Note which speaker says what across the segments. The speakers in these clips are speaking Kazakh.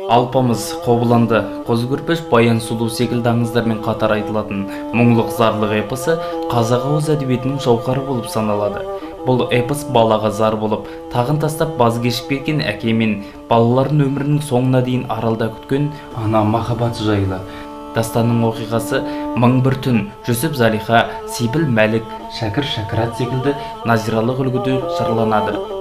Speaker 1: Алпамыс, Қобыланды, Қозы-Көрпеш, Баян сұлу секілді аңыздармен қатар айтылатын мұңлық зарлық эпосы қазақ ауыз әдебиетінің жауһары болып саналады. Бұл эпос балаға зар болып, тағын тастап баз кешіп кеткен әке мен балалардың өмірінің соңына дейін аралда күткен ана махаббаты жайлы. Дастанның оқиғасы мың бір түн, Жүсіп Залиха, Сейпіл Мәлік, Шәкір Шәкірат секілді назиралық үлгіде жырланады.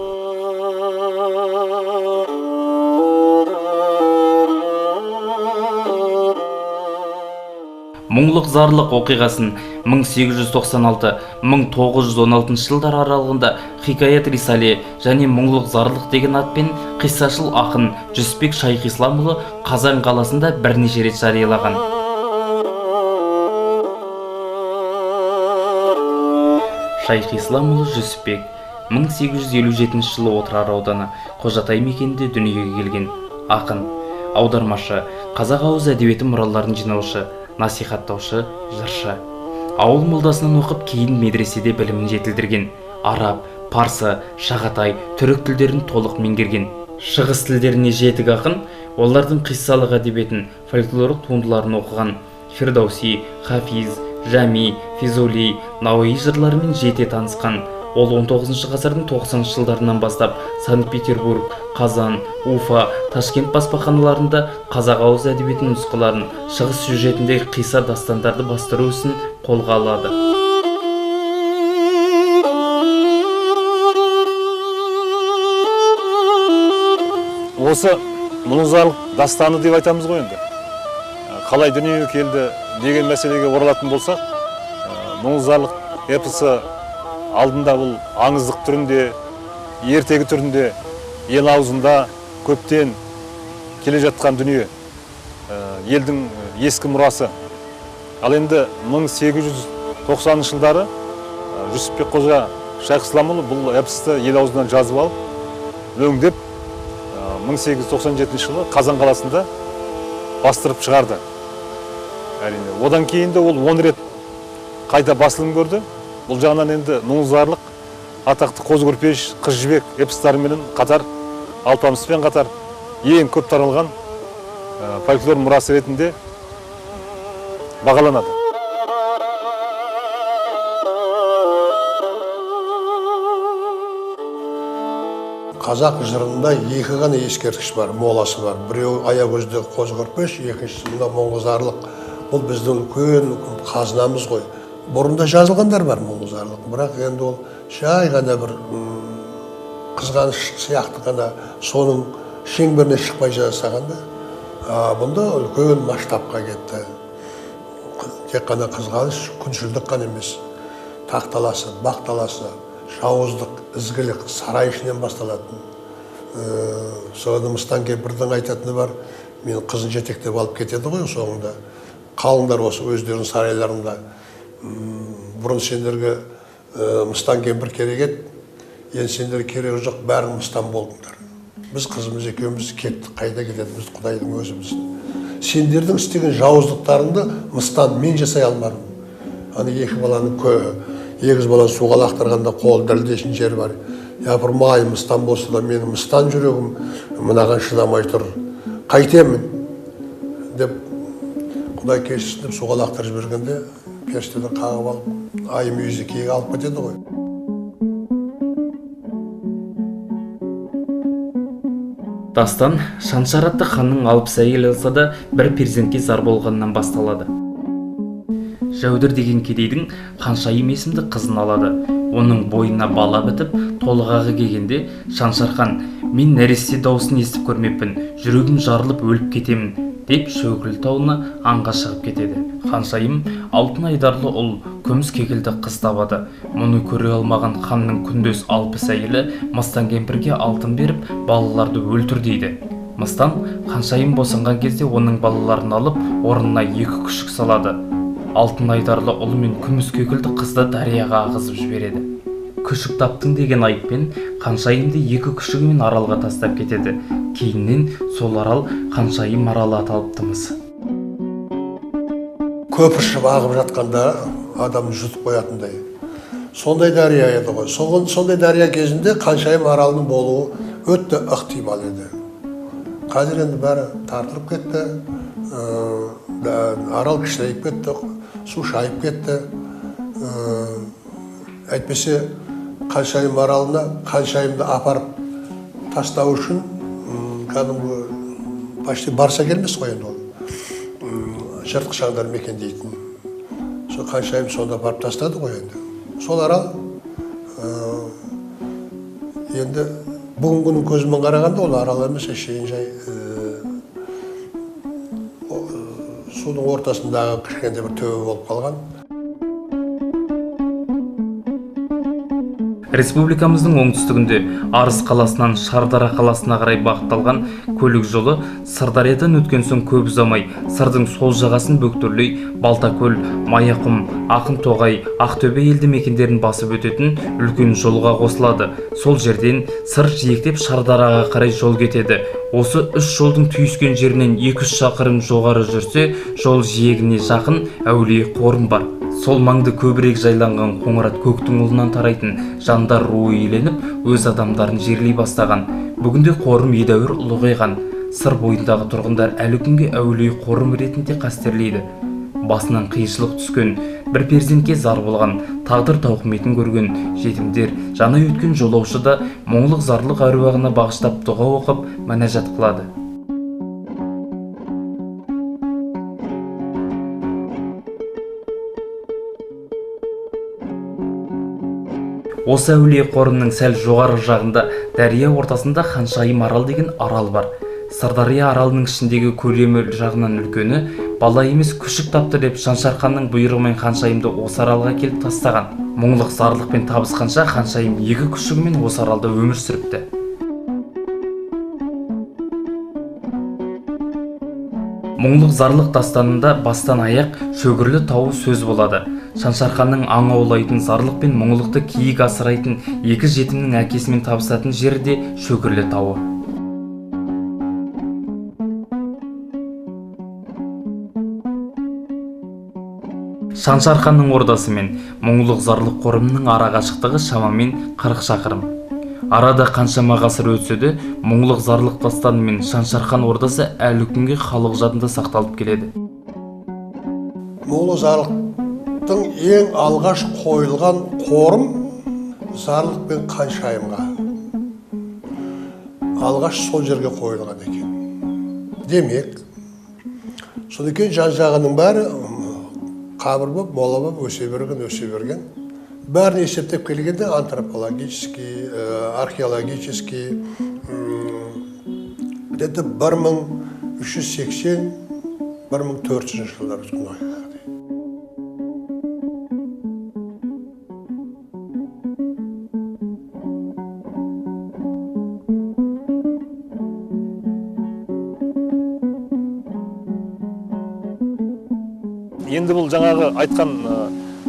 Speaker 1: Мұңлық зарлық оқиғасын 1896-1916 жылдар аралығында Хикаят Рисале және Мұңлық зарлық деген атпен қиссашыл ақын Жүсіпбек Шайхисламұлы Қазан қаласында бірнеше рет жариялаған. Шайхисламұлы Жүсіпбек 1857 жылы Отырар ауданы Қожатай мекенінде дүниеге келген ақын, аудармашы, қазақ ауыз әдебиеті мұраларын жинаушы, насихаттаушы, жыршы. Ауыл молдасынан оқып, кейін медреседе білімін жетілдірген. Араб, парсы, шағатай, түрік тілдерін толық меңгерген. Шығыс тілдеріне жетік ақын, олардың қиссалық әдебиетін, фольклорлық туындыларын оқыған. Фирдауси, Хафиз, Жами, Физули, Науаи жырларымен жете танысқан. Ол 19 ғасырдың 90 жылдарынан бастап Санкт-Петербург, Қазан, Уфа, Ташкент баспаханаларында қазақ ауыз әдебиетінің нұсқаларын, шығыс сюжетіндегі қисса дастандарды бастыру ісін қолға алады.
Speaker 2: Осы мұңлық дастаны деп айтамыз ғой енді. Қалай дүниеге келді деген мәселеге оралатын болсақ, мұңлық эпосы алдында бұл аңыздық түрінде, ертегі түрінде, ел аузында көптен келе жатқан дүние, елдің ескі мұрасы. Ал енді 1890 жылдары Жүсіпбек Қожа Шайхисламұлы бұл эпосты ел аузынан жазып алып, өңдеп 1897 жылы Қазан қаласында бастырып шығарды. Әрине, одан кейін де ол 10 рет қайта басылым көрді. Бұл жағынан енді мұңлық атақты Қозы-Көрпеш, Қыз жібек эпостарымен қатар, Алпамыспен қатар ең көп таралған фольклор мұрасы ретінде бағаланады.
Speaker 3: Қазақ жырында екі ғана ескерткіш бар, моласы бар. Біреу Аягөзде Қозы-Көрпеш, екіншісі мына мұңлық зарлық. Бұл біздің үлкен қазынамыз ғой. Бұрында жазылғандар бар мұңлық зарлық, бірақ енді ол жай ғана бір қызғаныш сияқты ғана соның шеңберіне шықпай жасағанда, бұнда үлкен масштабқа кетті. Тек қана қызғаныш, күншілдік қана емес, тақталасы, бақталасы, жауыздық, ізгілік, сарай ішінен басталатын. Соны Мыстан кемпірдің айтатыны бар, мен қызын жетектеп алып кетеді ғой соңында. Қалыңдар осы өздерінің сарайларында. Бұрын сендерге Мыстан кемпір керек еді, енді сендер керегі жоқ, бәрің Мыстан болдыңдар. Біз қызымыз екеуміз кеттік, қайда кететіміз Құдайдың өзіміз. Сендердің істеген жауыздықтарыңды Мыстан мен жасай алмадым. Аны екі баланың егіз баланы суға лақтырғанда қол дәлдешін жер бар. Япырмай, Мыстан болса да менің Мыстан жүрегім мынаған шыдамай тұр. Қайтемін деп Құдай кешірсін деп суға лақтырып жібергенде періштелер қағып алып, айым үйізі киге алып кетеді ғой.
Speaker 1: Дастан Шаншар атты ханның 60 әйел алса да бір перзентке зар болғаннан басталады. Жәудір деген кедейдің Ханшайым есімді қызын алады. Оның бойына бала бітіп, толғағы келгенде Шаншар хан, мен нәресте дауысын естіп көрмеппін, жүрегім жарылып өліп кетемін деп Шөгіл тауына аңға шығып кетеді. Ханшайым алтын айдарлы ұл, күміс кекілді қыз табады. Мұны көре алмаған ханның күндес 60 әйелі Мыстан кемпірге алтын беріп, балаларды өлтір дейді. Мыстан Ханшайым босанған кезде оның балаларын алып, орнына 2 күшік салады. Алтын айдарлы ұл мен күміс кекілді қызды дарияға ағызып жібереді. Күшік таптың деген айыппен Ханшайымды 2 күшігімен аралға тастап кетеді. Кейіннен сол арал Ханшайым аралы аталыптымыз.
Speaker 3: Көпіршіп ағып жатқанда адам жұтып қоятындай. Сондай дария еді ғой. Сондай дария кезінде Ханшайым аралының болуы өтті ықтимал еді. қазір енді бәрі тартылып кетті, арал кішірейіп кетті, су шайып кетті. Әйтпесе Қаншайым аралына Қаншайымды апарып тастау үшін кәдімгі почти барса келмес қой енді ол. Жыртқышаңдар мекендейтін. Сол Қаншайым сонда апарып тастады ғой енді. Сол арал енді бүгінгінің көзімен қарағанда ол арал емес, әшейін жай судың ортасындағы кішкентай бір төбе болып қалған.
Speaker 1: Республикамыздың оңтүстігінде Арыс қаласынан Шардара қаласына қарай бағытталған көлік жолы Сырдариядан өткен соң көп ұзамай Сырдың сол жағасын бөктерлей Балтакөл, Маяқұм, Ақынтоғай, Ақтөбе елді мекендерін басып өтетін үлкен жолға қосылады. Сол жерден Сыр жиектеп Шардараға қарай жол кетеді. Осы үш жолдың түйіскен жерінен 200 шақырым жоғары жүрсе, жол жиегіне жақын Әулие Қорым бар. Сол маңды көбірек жайланған Қоңырат көктің ұлынан тарайтын жандар руы иеленіп, өз адамдарын жерлей бастаған. Бүгінде Қорым едәуір ұлғайған. Сыр бойындағы тұрғындар әлі күнге Әулие Қорым ретінде қастерлейді. Басынан қиыншылық түскен, бір перзентке зар болған, тағдыр тауқыметін көрген жетімдер, жаны өткен жолаушы да мұңлық зарлық әруағына бағыштап дұға оқып, мінәжат қылады. Осы Әулие Қорымның сәл жоғары жағында дәрия ортасында Қаншайым арал деген арал бар. Сырдария аралының ішіндегі көлемі жағынан үлкені, бала емес күшік тапты деп Шаншарханның бұйрығымен Қаншайымды осы аралға келіп тастаған. Мұңлық зарлықпен табысқанша Қаншайым екі күшігімен осы аралда өмір сүріпті. Мұңлық зарлық дастанында бастан аяқ шөгірлі тауы сөз болады. Шаншарханның аң аулайтын, зарлық пен мұңлықты киік асырайтын екі жетімнің әкесімен табысатын жері де шөгірлі тауы. Шаншарханның ордасы мен мұңлық зарлық Қорымның ара қашықтығы шамамен 40 шақырым. Арада қаншама ғасыр өтсе де, мұңлық зарлық дастаны мен Шаншархан ордасы әлі күнге халық жадында сақталып келеді.
Speaker 3: Мұңлық зарлықтың ең алғаш қойылған қорым зарлық пен Қаншайымға. Алғаш сол жерге қойылған екен. Демек, содан кейін жан-жағының бәрі қабір болып, мола болып, өсе берген. Бәрін есептеп келгенде антропологический, археологический, где-то 1380-1400 жылдар өткен ой.
Speaker 2: Енді бұл жаңағы айтқан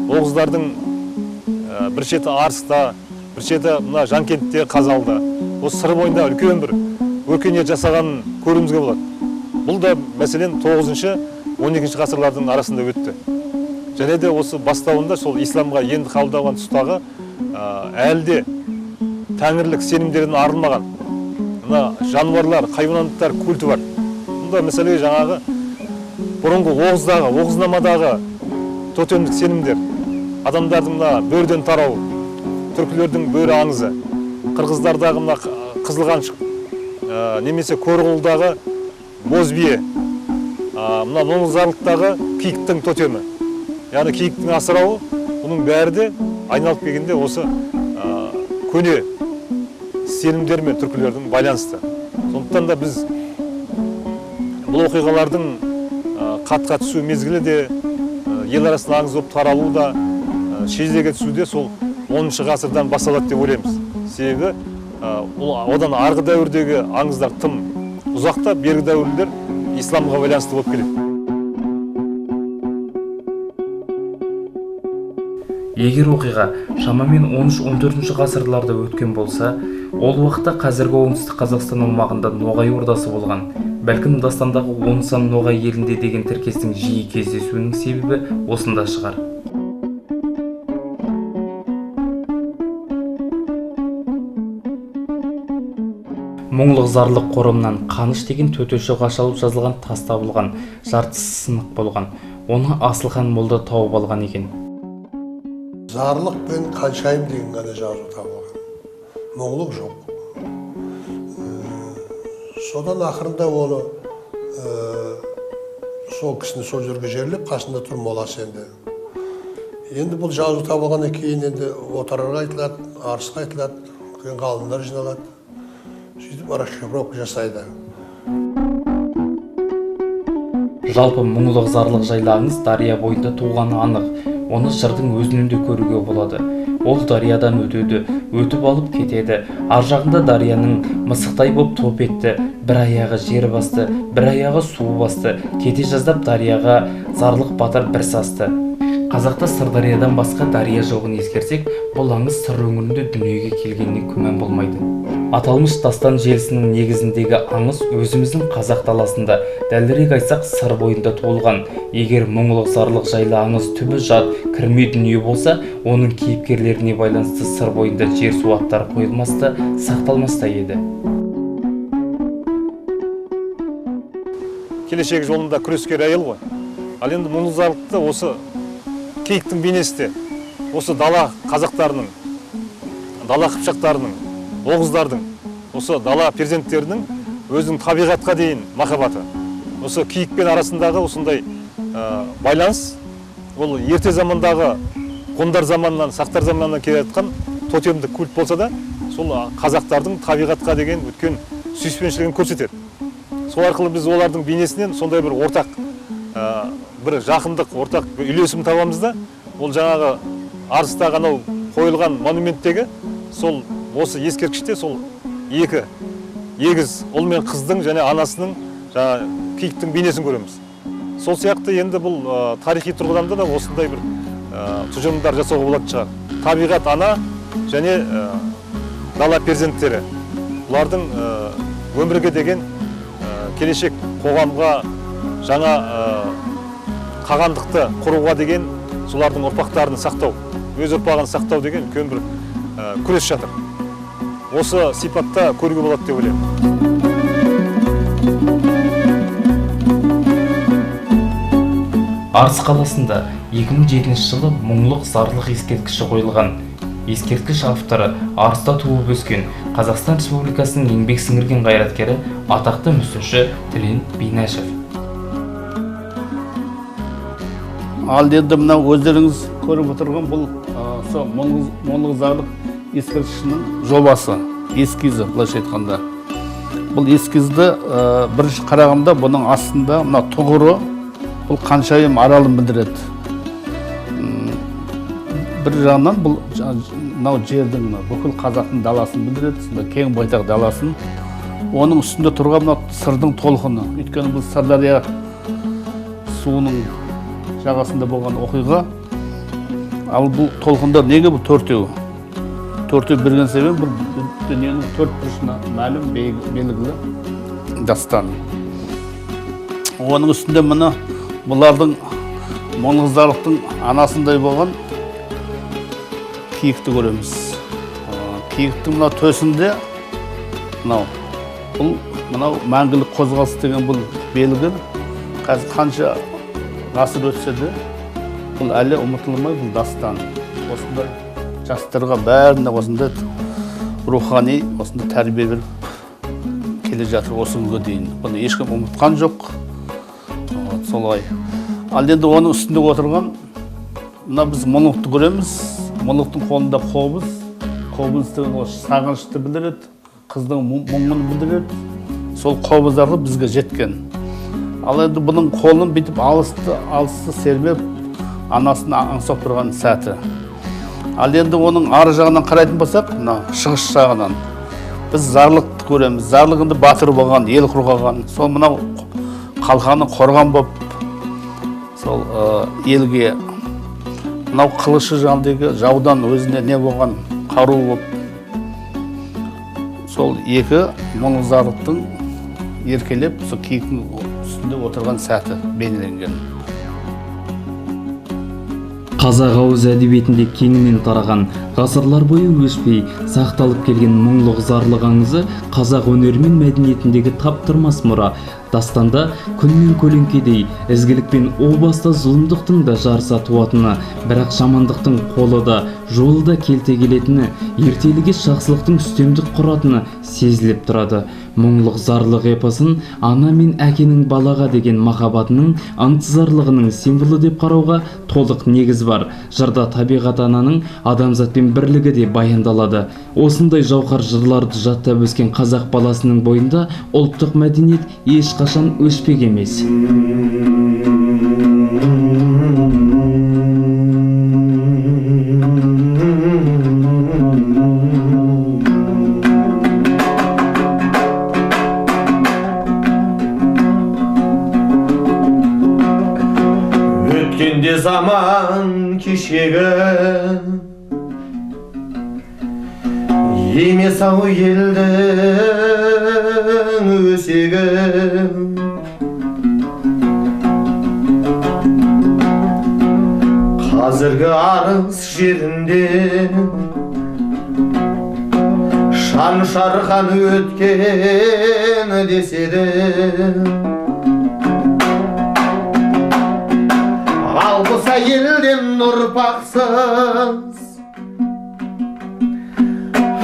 Speaker 2: оғыздардың бір шеті Арыста, бір шеті мына Жанкентте, Қазалда. Осы Сыр бойында үлкен бір өркениет жасағанын көруімізге болады. Бұл да мәселен 9-12 ғасырлардың арасында өтті. Және де осы бастауында сол исламға енді қабылдаған тұстағы әлі де тәңірлік сенімдерін арылмаған мына жануарлар, хайуанаттар культі бар. Бұнда мәселе жаңағы бұрынғы оғызнамадағы тотемдік сенімдер, адамдардың мына бөрден тарау, түркілердің бөрі аңызы, қырғыздардағы мына қызылғаншық, немесе Көрғұлдағы боз бие, мына Мұңлық-зарлықтағы киіктің тотемі. Яғни киіктің асырауы, бұның бәрі де айналып келгенде осы көне сенімдер мен түркілердің байланысты. Сондықтан да біз бұл оқиғалардың қатқа түсу мезгілі де, ел арасында аңыз болып таралу да, шежіреге түсу де сол 10-шы ғасырдан басталады деп ойлаймыз. Себебі одан арғы дәуірдегі аңыздар тым ұзақта, бергі дәуірлер исламға байланысты болып келеді.
Speaker 1: Егер оқиға шамамен 13-14 ғасырларда өткен болса, ол уақытта қазіргі оңтүстік Қазақстан аумағында Ноғай ордасы болған. Бәлкім дастандағы Онсан Ноғай елінде деген тіркестің жиі кездесуінің себебі осында шығар. мұңлық зарлық қорымнан қаныш деген төтөші қашалып жазылған тас табылған, жартысы сынық болған. Оны Асылхан молда тауып алған екен.
Speaker 3: Зарлық пен қаншайым деген ғана жазу табылған. Мұңлық жоқ. Содан ақырында оны сол кісіні сол жерге жерлеп, қасында тұр моласы енді. Енді бұл жазу табылғаннан кейін енді отырарға айтылады, арысқа айтылады, кейін ғалымдар жиналады. Сөйтіп расшифровка жасайды.
Speaker 1: Жалпы мұңлық зарлық жайлы аңыз дария бойында туғаны анық. Оны жырдың өзінен де көруге болады. Ол дариядан өтеді, өтіп алып кетеді. Ар жағында дарияның мысықтай боп топ етті. Бір аяғы жер басты, бір аяғы су басты. Кете жаздап дарияға зарлық батыр бір састы. Қазақта Сырдариядан басқа дария жоғын ескерсек, бұл аңыз сыр өңірінде дүниеге келгеніне күмән болмайды. Аталмыш дастан желісінің негізіндегі аңыз өзіміздің қазақ даласында, дәлірек айтсақ сыр бойында туылған. Егер мұңлық зарлық жайлы аңыз түбі жат, кірме дүние болса, оның кейіпкерлеріне байланысты сыр бойында жер су аттары қойылмасты, сақталмаста еді.
Speaker 2: Келешек жолында күрескер әйел ғой. Ал енді мұңлық зарлықты осы кейіктің бейнесі де, осы дала қазақтарының, дала қыпшақтарының, оғыздардың, осы дала перзенттерінің өзінің табиғатқа дейін махаббаты. Осы киікпен арасындағы осындай байланыс, ол ерте замандағы ғұндар заманынан, сақтар заманынан келе жатқан тотемдік культ болса да, сол қазақтардың табиғатқа деген өткен сүйіспеншілігін көрсетеді. Сол арқылы біз олардың бейнесінен сондай бір ортақ, бір жақындық, ортақ үйлесім табамыз да, ол жаңағы арыстағы анау қойылған монументтегі сол осы ескерткіште сол екі егіз ұл мен қыздың және анасының жаңа киіктің бейнесін көреміз. Сол сияқты енді бұл тарихи тұрғыдан да осындай бір тұжырымдар жасауға болатын шығар. Табиғат ана және дала перзенттері. Бұлардың өмірге деген келешек қоғамға жаңа қағандықты құруға деген солардың ұрпақтарын сақтау, өз ұрпағын сақтау деген үлкен бір күрес жатыр. Осы сипатта көруге болады деп ойлаймын.
Speaker 1: Арыс қаласында 2007 жылы мұңлық зарлық ескерткіші қойылған. Ескерткіш авторы Арыста туып өскен Қазақстан Республикасының еңбек сіңірген қайраткері атақты мүсінші Тілен Бейнашев.
Speaker 4: Ал енді мынау өздеріңіз көріп отырған бұл мұңлық зарлық ескерткішінің жобасы, эскизі былайша айтқанда. Бұл эскизді бірінші қарағанда бұның астында мына тұғыры бұл қаншайым аралын білдіреді. Бір жағынан бұл мынау жердің бүкіл қазақтың даласын білдіреді, кең байтақ даласын. Оның үстінде тұрған мынау сырдың толқыны. Өйткені бұл Сырдария суының жағасында болған оқиға. Ал бұл толқындар неге бұл төртеу? Төртеу берген себебі бұл дүниенің төрт бұрышына мәлім белгілі дастан. Оның үстінде мына бұлардың мұңлық зарлықтың анасындай болған киікті көреміз. Киіктің мына төсінде мынау мәңгілік қозғалыс деген бұл белгі. Қазір қанша ғасыр өтсе де бұл әлі ұмытылмай бұл дастан. Осында жастарға бәріне осында рухани осында тәрбие беріп келе жатыр осы күнге дейін. Бұны ешкім ұмытқан жоқ. Солай. Ал енді оның үстінде отырған мына біз мұңлықты көреміз. Мұңлықтың қолында қобыз. Қобыз деген осы сағынышты білдіреді, қыздың мұңын білдіреді. Сол қобыздарды бізге жеткен. Ал енді бұның қолын бүйтіп алысты сермеп анасын аңсап тұрған сәті. Ал енді оның ары жағынан қарайтын болсақ, мына шығыс жағынан біз зарлықты көреміз. Зарлығында батыр болған, ел қорғаған. Сол мынау қалқаны қорған боп, сол елге мынау қылышы жандегі жаудан өзіне не болған қару боп. Сол екі мұңлық зарлықтың еркелеп, сол киіктің үстінде отырған сәті бейнеленген.
Speaker 1: Қазақ ауыз әдебиетінде кеңінен тараған, ғасырлар бойы өшпей сақталып келген мұңлық зарлық аңызы қазақ өнері мен мәдениетіндегі таптырмас мұра. Дастанда күн мен көлеңкедей ізгілік пен о баста зұлымдықтың да жарыса туатыны, бірақ жамандықтың қолы да жолы да келте келетіні, ертеліге жақсылықтың үстемдік құратыны сезіліп тұрады. Мұңлық зарлық эпосын ана мен әкенің балаға деген махаббатының ынтызарлығының символы деп қарауға толық негіз бар. Жырда табиғат ананың адамзатпен бірлігі де баяндалады. Осындай жауһар жырларды жаттап өскен қазақ баласының бойында ұлттық мәдениет ешқашан өшпек емес.
Speaker 5: Өткенде заман кешегі емес ау елдің өсегі, қазіргі арыс жерінде шан шарқан өткен деседі. Алпыс әйелден ұрпақсыз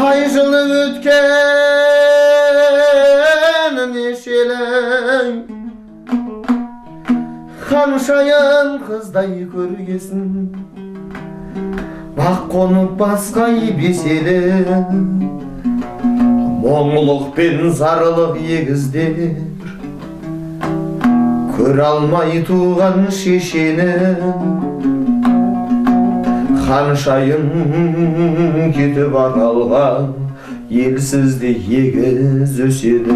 Speaker 5: ай жылы өткен нешелі, ханшайым қыздай көргесін ақ қонып басқай беселі. Мұңлық пен зарлық егіздер көре алмай туған шешені, ханшайым кетіп аралға елсізде егіз өседі.